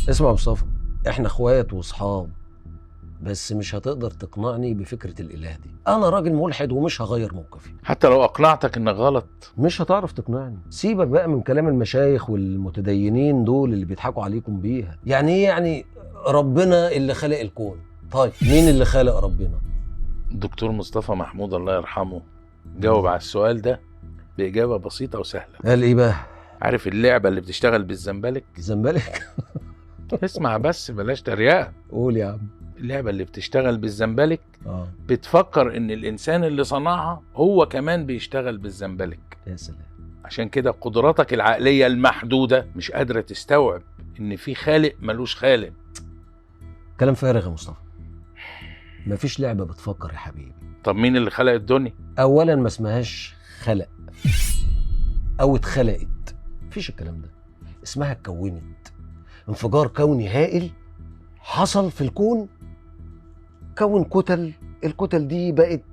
اسمع يا مصطفى، احنا اخوات واصحاب، بس مش هتقدر تقنعني بفكرة الإله دي. أنا راجل ملحد ومش هغير موقفي. حتى لو أقنعتك إنك غلط مش هتعرف تقنعني. سيبك بقى من كلام المشايخ والمتدينين دول اللي بيضحكوا عليكم بيها. يعني إيه يعني ربنا اللي خلق الكون؟ طيب مين اللي خلق ربنا؟ الدكتور مصطفى محمود الله يرحمه جاوب على السؤال ده بإجابة بسيطة وسهلة. قال إيه بقى؟ عارف اللعبة اللي بتشتغل بالزنبلك؟ الزنبلك؟ اسمع بس بلاش تريقة. قول يا عم. اللعبة اللي بتشتغل بالزنبلك بتفكر إن الإنسان اللي صنعها هو كمان بيشتغل بالزنبلك. يا سلام. عشان كده قدراتك العقلية المحدودة مش قادرة تستوعب إن في خالق ملوش خالق. كلام فارغ يا مصطفى. مفيش لعبة بتفكر يا حبيبي. طب مين اللي خلق الدنيا؟ أولا ما اسمهاش خلق أو اتخلقت، مفيش الكلام ده. اسمها اتكونت. انفجار كوني هائل حصل في الكون، كون كتل. الكتل دي بقت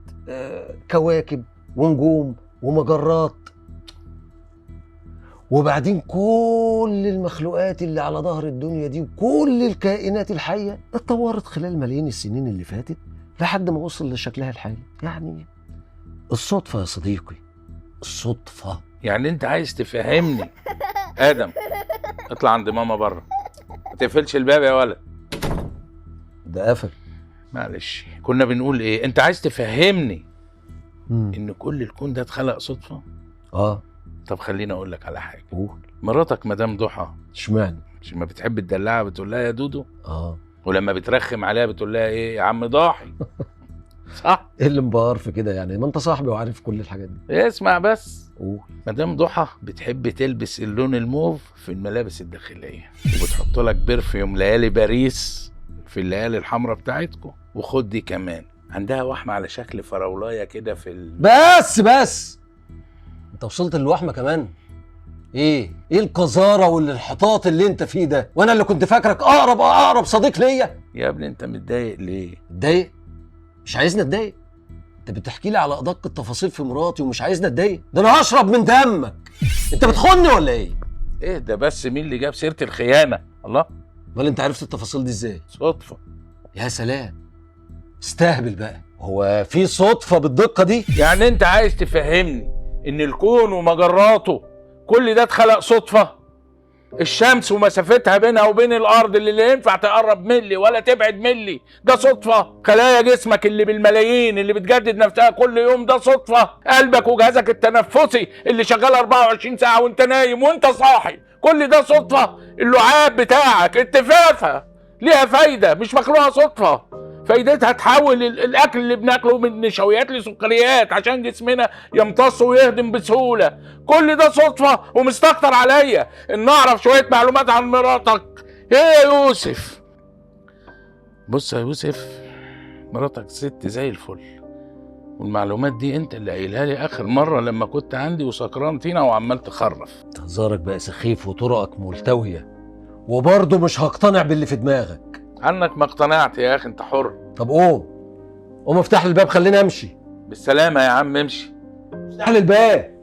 كواكب ونجوم ومجرات، وبعدين كل المخلوقات اللي على ظهر الدنيا دي وكل الكائنات الحية اتطورت خلال ملايين السنين اللي فاتت لحد ما وصل لشكلها الحالي. يعني الصدفة يا صديقي، الصدفة. يعني انت عايز تفهمني آدم اطلع عند ماما بره، ما تقفلش الباب يا ولد. ده قفل. معلش، كنا بنقول ايه؟ انت عايز تفهمني ان كل الكون ده اتخلق صدفة؟ طب خليني اقول لك على حاجة. قول. مراتك مدام ضحى اشمعنى؟ مش ما بتحب الدلعة بتقول لها يا دودو؟ ولما بترخم عليها بتقول لها ايه يا عم ضاحي؟ صح؟ ايه اللي مبهر في كده يعني؟ ما انت صاحبي وعارف كل الحاجات دي. اسمع بس. قول. مدام ضحى بتحب تلبس اللون الموف في الملابس الداخلية، وبتحط لك برفيوم ليالي باريس في الليالي الحمراء بتاعتكم. وخد دي كمان، عندها وحمة على شكل فراولاية كده في بس انت وصلت للوحمة كمان؟ ايه القذارة والانحطاط اللي انت فيه ده؟ وانا اللي كنت فاكرك اقرب صديق ليا. يا ابني انت متضايق ليه؟ متضايق؟ مش عايزني اتضايق؟ انت بتحكي لي على ادق التفاصيل في مراتي ومش عايزني اتضايق؟ ده انا هشرب من دمك. انت بتخوني ولا ايه؟ ايه ده بس؟ مين اللي جاب سيرة الخيانة؟ الله. امال انت عرفت التفاصيل دي ازاي؟ صدفة. يا سلام، استهبل بقى. هو في صدفة بالدقة دي؟ يعني انت عايز تفهمني ان الكون ومجراته كل ده اتخلق صدفة؟ الشمس ومسافتها بينها وبين الارض اللي لا ينفع تقرب ملي ولا تبعد ملي ده صدفة؟ خلايا جسمك اللي بالملايين اللي بتجدد نفسها كل يوم ده صدفة؟ قلبك وجهازك التنفسي اللي شغال 24 ساعة وانت نايم وانت صاحي كل ده صدفة؟ اللعاب بتاعك التفافة ليها فايدة مش مخلوقة صدفة. فايدتها تحول الاكل اللي بناكله من نشويات لسكريات عشان جسمنا يمتص ويهضم بسهوله. كل ده صدفه ومستكتر عليا ان اعرف شويه معلومات عن مراتك. ايه يا يوسف؟ بص يا يوسف، مراتك ست زي الفل، والمعلومات دي انت اللي قايلها لي اخر مره لما كنت عندي وسكران طينه وعمال تخرف. هزارك بقى سخيف وطرقك ملتويه، وبرضه مش هقتنع باللي في دماغك. عنك ما اقتنعت يا اخي، انت حر. طب قوم افتح لي الباب خليني امشي. بالسلامه يا عم امشي. افتح لي الباب.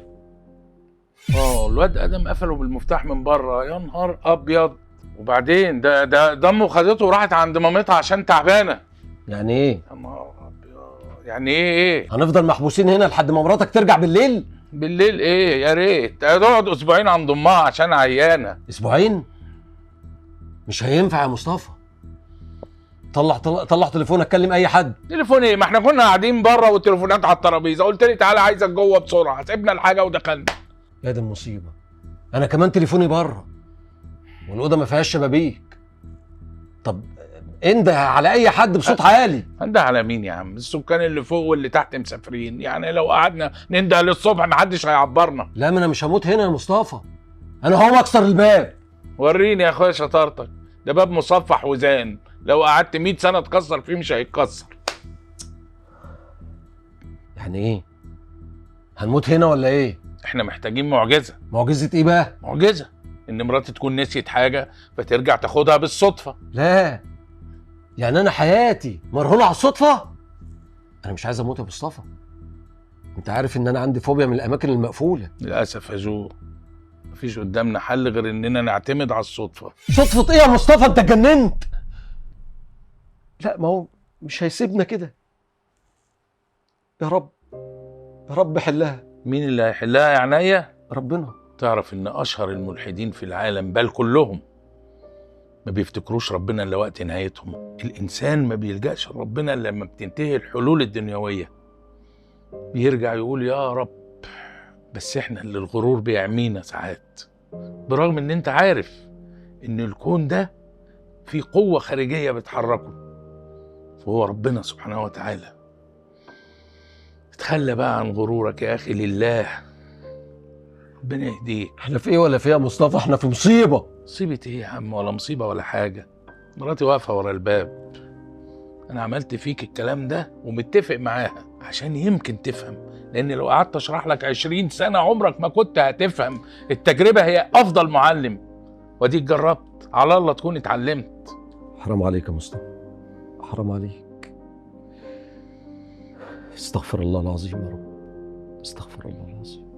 الواد ادم قفله بالمفتاح من بره. يا نهار ابيض. وبعدين ده دمه خدته وراحت عند مامتها عشان تعبانه. يعني ايه؟ يا نهار ابيض. يعني ايه؟ هنفضل محبوسين هنا لحد ما مراتك ترجع بالليل؟ بالليل ايه؟ يا ريت تقعد اسبوعين عند امها عشان عيانه. اسبوعين؟ مش هينفع يا مصطفى. طلع تليفونك كلم اي حد. تليفون ايه؟ ما احنا كنا قاعدين بره والتليفونات على الترابيزه، قلت لي تعالى عايزك جوه بسرعه، سيبنا الحاجه ودخلنا. يا دي المصيبه، انا كمان تليفوني بره والاوضه ما فيهاش شبابيك. طب انده على اي حد بصوت عالي. انده على مين يا عم؟ السكان اللي فوق واللي تحت مسافرين، يعني لو قعدنا ننده للصبح محدش هيعبرنا. لا ما انا مش هموت هنا يا مصطفى، انا هقوم اكسر الباب. وريني يا اخويا شطارتك، ده باب مصفح وزان، لو قعدت 100 سنه تكسر فيه مش هيتكسر. يعني ايه؟ هنموت هنا ولا ايه؟ احنا محتاجين معجزه. معجزه ايه بقى؟ معجزه ان مراتي تكون نسيت حاجه فترجع تاخدها بالصدفه. لا يعني انا حياتي مرهونه على الصدفه؟ انا مش عايز اموت يا مصطفى، انت عارف ان انا عندي فوبيا من الاماكن المقفوله. للاسف يا جو، مفيش قدامنا حل غير اننا نعتمد على الصدفه. صدفة ايه يا مصطفى؟ انت اتجننت. لا ما هو مش هيسيبنا كده. يا رب يا رب حلها. مين اللي هيحلها يا عينيا؟ ربنا. تعرف ان اشهر الملحدين في العالم بل كلهم ما بيفتكروش ربنا الا وقت نهايتهم. الانسان ما بيلجأش لربنا الا لما بتنتهي الحلول الدنيويه، بيرجع يقول يا رب. بس احنا اللي الغرور بيعمينا ساعات، برغم ان انت عارف ان الكون ده في قوه خارجيه بتحركه، وهو ربنا سبحانه وتعالى. اتخلى بقى عن غرورك يا اخي لله، ربنا يهديك. احنا في ايه ولا في ايه يا مصطفى؟ احنا في مصيبة. مصيبة ايه يا عم؟ ولا مصيبة ولا حاجة، مراتي واقفة ورا الباب. انا عملت فيك الكلام ده ومتفق معاها عشان يمكن تفهم، لان لو قعدت اشرح لك 20 سنة عمرك ما كنت هتفهم. التجربة هي افضل معلم، وديك جربت، على الله تكون اتعلمت. حرام عليك يا مصطفى، حرام عليك. استغفر الله العظيم يا رب، استغفر الله العظيم.